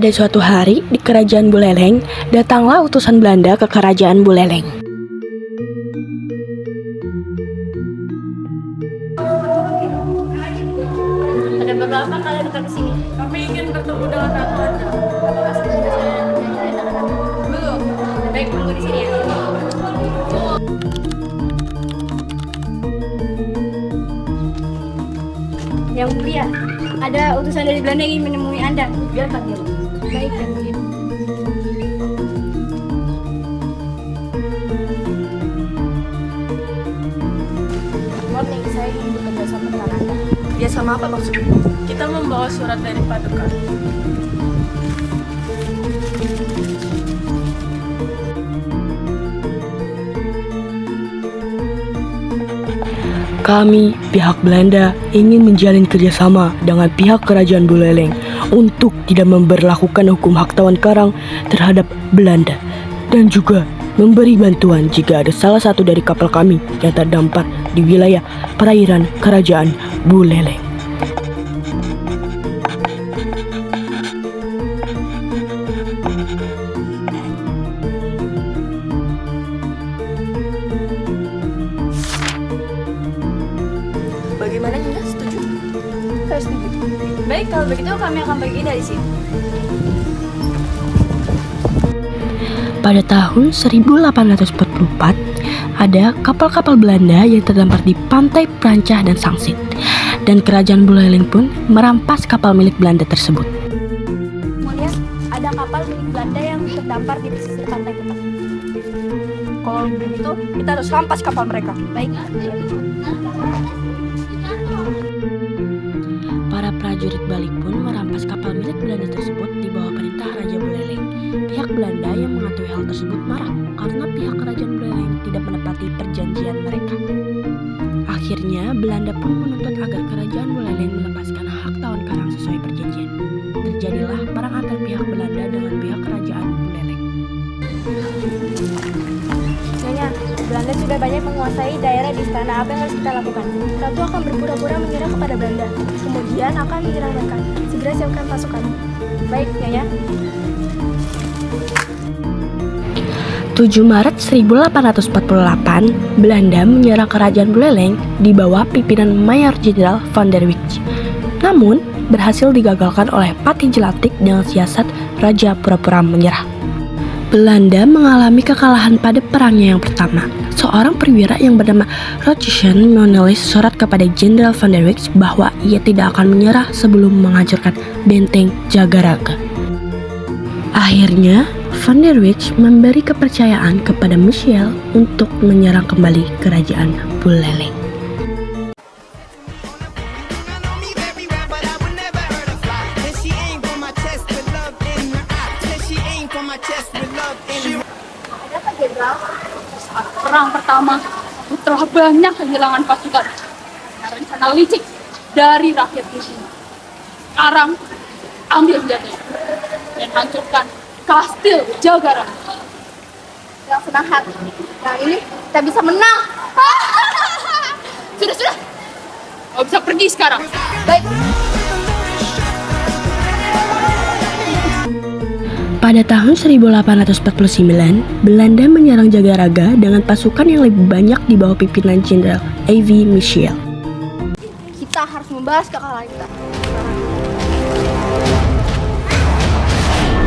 Pada suatu hari di kerajaan Buleleng, datanglah utusan Belanda ke kerajaan Buleleng. Ada beberapa kalian datang ke sini. Kami ingin bertemu dengan Ratu Anda. Apakah sudah saya mencari dengan Ratu? Belum. Baik, tunggu di sini ya. Yang mulia, ada utusan dari Belanda yang ingin menemui Anda. Biarkan dia. Baik, yang mulia. Morning, saya ingin bekerja sama dengan Anda. Dia sama apa maksudnya? Kita membawa surat dari Paduka. Kami, pihak Belanda, ingin menjalin kerjasama dengan pihak kerajaan Buleleng untuk tidak memberlakukan hukum hak tawan karang terhadap Belanda dan juga memberi bantuan jika ada salah satu dari kapal kami yang terdampar di wilayah perairan kerajaan Buleleng. Bagaimana Nyonya? Setuju? Saya setuju. Baik, kalau begitu kami akan pergi dari sini. Pada tahun 1844, ada kapal-kapal Belanda yang terdampar di pantai Prancah dan Sangsit, dan kerajaan Buleleng pun merampas kapal milik Belanda tersebut. Kemudian ada kapal milik Belanda yang terdampar di pesisir pantai kita. Kalau begitu, kita harus rampas kapal mereka. Baik. Para prajurit balik pun merampas kapal milik Belanda tersebut di bawah perintah Raja Buleleng. Pihak Belanda yang mengetahui hal tersebut marah karena pihak kerajaan Buleleng tidak menepati perjanjian mereka. Akhirnya Belanda pun menuntut agar kerajaan Buleleng melepaskan hak tawan karang sesuai perjanjian. Terjadilah perang antar pihak Belanda dengan pihak kerajaan Buleleng. Nyonya, Belanda sudah banyak menguasai daerah di istana. Apa yang harus kita lakukan? Ratu akan berpura-pura menyerah kepada Belanda, kemudian akan menyerang mereka. Segera siapkan pasukan. Baik, Nyonya. 7 Maret 1848, Belanda menyerang kerajaan Buleleng di bawah pimpinan Mayor Jenderal Van der Wijk. Namun, berhasil digagalkan oleh Pati Jelatik dengan siasat Raja pura-pura menyerah. Belanda mengalami kekalahan pada perangnya yang pertama. Seorang perwira yang bernama Rochussen menulis surat kepada Jenderal Van der Wijk bahwa ia tidak akan menyerah sebelum menghancurkan benteng Jagaraga. Akhirnya, Van der Wijk memberi kepercayaan kepada Michiel untuk menyerang kembali kerajaan Buleleng. Ada Jenderal? Perang pertama, telah banyak kehilangan pasukan. Rencana licik dari rakyat di sini. Sekarang, ambil senjata dan hancurkan kastil Jagaraga. Yang senang hati. Yang ini kita bisa menang. Sudah. Kau bisa pergi sekarang. Baik. Pada tahun 1849, Belanda menyerang Jagaraga dengan pasukan yang lebih banyak di bawah pimpinan Jenderal A.V. Michiel. Kita harus membahas kekalahan kita.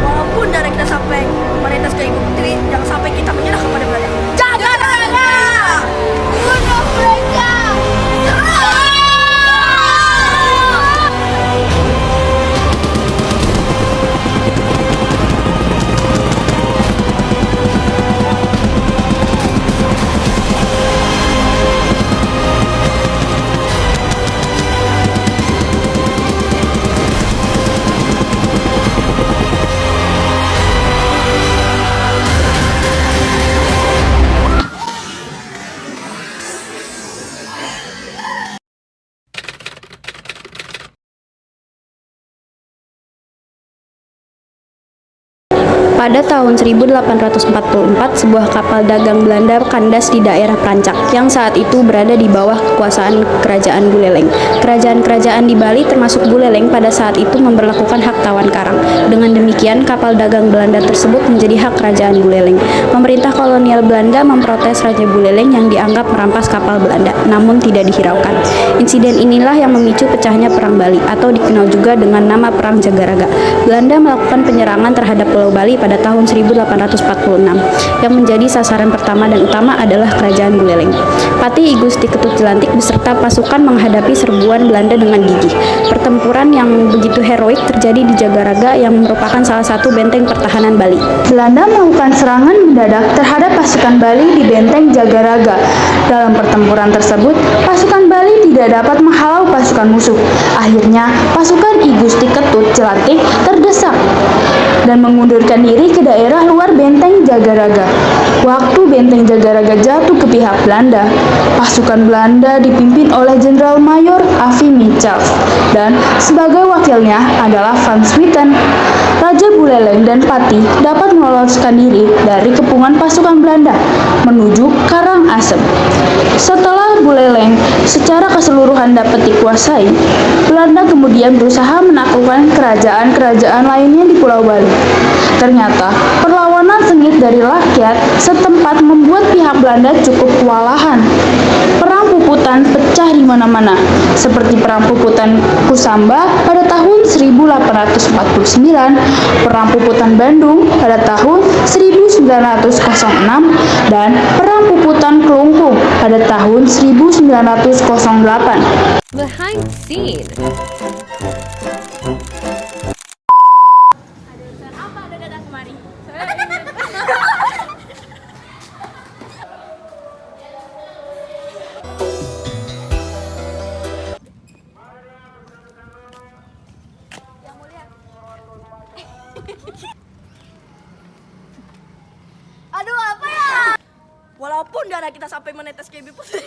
Walaupun darah kita sampai menetes ke Ibu Putri, jangan sampai kita menyerah kepada Belanda. Jagaraga! Bunuh mereka! tahun 1844, sebuah kapal dagang Belanda kandas di daerah Prancak yang saat itu berada di bawah kekuasaan Kerajaan Buleleng. Kerajaan-kerajaan di Bali termasuk Buleleng pada saat itu memberlakukan hak tawan karang. Dengan demikian, kapal dagang Belanda tersebut menjadi hak Kerajaan Buleleng. Pemerintah kolonial Belanda memprotes Raja Buleleng yang dianggap merampas kapal Belanda, namun tidak dihiraukan. Insiden inilah yang memicu pecahnya Perang Bali atau dikenal juga dengan nama Perang Jagaraga. Belanda melakukan penyerangan terhadap Pulau Bali pada tahun 1846. Yang menjadi sasaran pertama dan utama adalah Kerajaan Buleleng. Patih I Gusti Ketut Jelantik beserta pasukan menghadapi serbuan Belanda dengan gigih. Pertempuran yang begitu heroik terjadi di Jagaraga yang merupakan salah satu benteng pertahanan Bali. Belanda melakukan serangan mendadak terhadap pasukan Bali di benteng Jagaraga. Dalam pertempuran tersebut, pasukan Bali tidak dapat menghalau pasukan musuh. Akhirnya, pasukan I Gusti Ketut Jelantik terdesak dan mengundurkan diri ke daerah luar benteng Jagaraga. Waktu benteng Jagaraga jatuh ke pihak Belanda, pasukan Belanda dipimpin oleh Jenderal Mayor Avi Michels dan sebagai wakilnya adalah Van Swieten. Raja Buleleng dan Patih dapat meloloskan diri dari kepungan pasukan Belanda menuju Karangasem. Setelah Buleleng secara keseluruhan dapat dikuasai, Belanda kemudian berusaha menaklukkan kerajaan-kerajaan lainnya di Pulau Bali. Ternyata, perlawanan sengit dari rakyat setempat membuat pihak Belanda cukup kewalahan. Perang Puputan pecah di mana-mana, seperti Perang Puputan Kusamba pada tahun 1849, Perang Puputan Bandung pada tahun 1906, dan Perang Puputan Kelungkung pada tahun 1908. Behind the scene. Apa ada datang kemari? Aduh, apa ya? Walaupun darah kita sampai menetes kayak Ibu Putri.